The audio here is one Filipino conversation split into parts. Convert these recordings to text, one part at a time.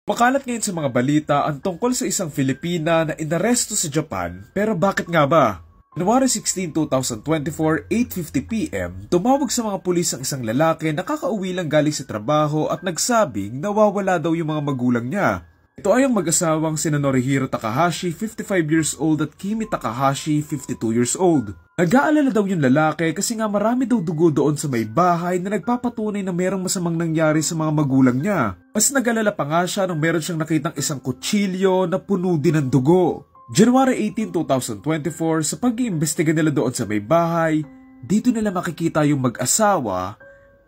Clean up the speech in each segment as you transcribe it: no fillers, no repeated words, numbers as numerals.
Pakalat ngayon sa mga balita ang tungkol sa isang Filipina na inaresto sa Japan, pero bakit nga ba? January 16, 2024, 8:50 PM, tumawag sa mga pulis ang isang lalaki na kakauwi lang galing sa trabaho at nagsabing nawawala daw yung mga magulang niya. Ito ay ang mag-asawang sina Norihiro Takahashi, 55 years old at Kimi Takahashi, 52 years old. Nag-aalala daw yung lalaki kasi nga marami daw dugo doon sa may bahay na nagpapatunay na merong masamang nangyari sa mga magulang niya. Mas nag-alala pa nga siya nung meron siyang nakitang isang kutsilyo na puno din ng dugo. January 18, 2024, sa pag-iimbestiga nila doon sa may bahay, dito nila makikita yung mag-asawa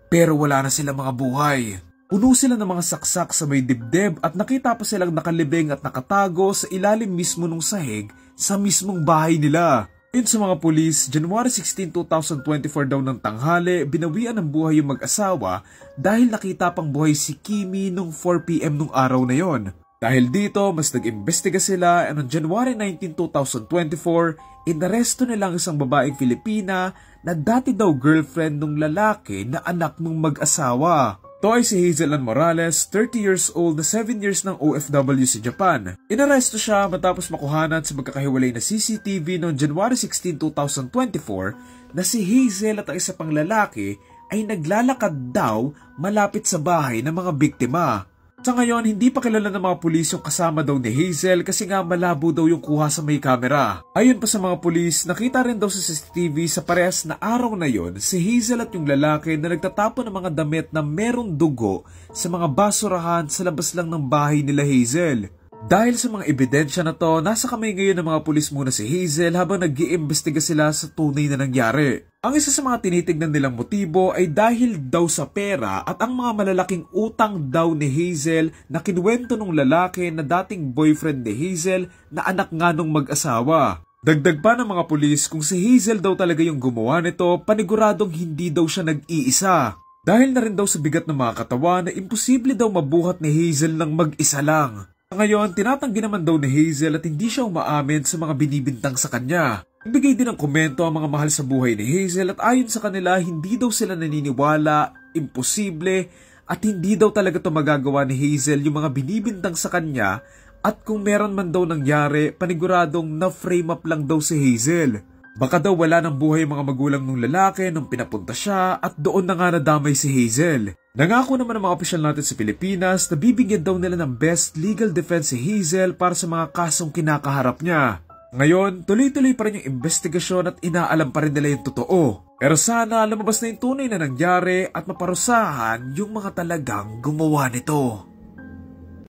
pero wala na silang mga buhay. Puno sila ng mga saksak sa may dibdib at nakita pa silang nakalibing at nakatago sa ilalim mismo ng sahig sa mismong bahay nila. Ayon sa mga pulis, January 16, 2024 daw ng tanghali, binawian ng buhay yung mag-asawa dahil nakita pang buhay si Kimi nung 4 PM nung araw na yon. Dahil dito, mas nag-imbestiga sila and on January 19, 2024, inaresto nila ang isang babaeng Filipina na dati daw girlfriend nung lalaki na anak nung mag-asawa. Ito ay si Hazel Ann Morales, 30 years old na 7 years ng OFW sa Japan. Inaresto siya matapos makuhanan sa magkakahiwalay na CCTV noong January 16, 2024 na si Hazel at ang isa pang lalaki ay naglalakad daw malapit sa bahay ng mga biktima. Sa ngayon, hindi pa kilala ng mga pulis yung kasama daw ni Hazel kasi nga malabo daw yung kuha sa may kamera. Ayon pa sa mga pulis, nakita rin daw sa CCTV sa parehas na araw na yon si Hazel at yung lalaki na nagtatapon ng mga damit na merong dugo sa mga basurahan sa labas lang ng bahay nila Hazel. Dahil sa mga ebidensya na to, nasa kamay ngayon ng mga pulis muna si Hazel habang nag-iimbestiga sila sa tunay na nangyari. Ang isa sa mga tinitignan nilang motibo ay dahil daw sa pera at ang mga malalaking utang daw ni Hazel na kinuwento ng lalaki na dating boyfriend ni Hazel na anak nga nung mag-asawa. Dagdag pa ng mga pulis kung si Hazel daw talaga yung gumawa nito, paniguradong hindi daw siya nag-iisa. Dahil na rin daw sa bigat ng mga katawan na imposible daw mabuhat ni Hazel ng mag-isa lang. Ngayon, tinatanggi naman daw ni Hazel at hindi siya umaamin sa mga binibintang sa kanya. Nagbigay din ng komento ang mga mahal sa buhay ni Hazel at ayon sa kanila, hindi daw sila naniniwala, imposible, at hindi daw talaga ito magagawa ni Hazel yung mga binibintang sa kanya at kung meron man daw nangyari, paniguradong na-frame up lang daw si Hazel. Baka daw wala ng buhay mga magulang ng lalaki nung pinapunta siya at doon na nga nadamay si Hazel. Nangako naman ng mga opisyal natin sa Pilipinas na bibigyan daw nila ng best legal defense si Hazel para sa mga kasong kinakaharap niya. Ngayon, tuloy-tuloy pa rin yung investigasyon at inaalam pa rin nila yung totoo. Pero sana lumabas na yung tunay na nangyari at maparusahan yung mga talagang gumawa nito.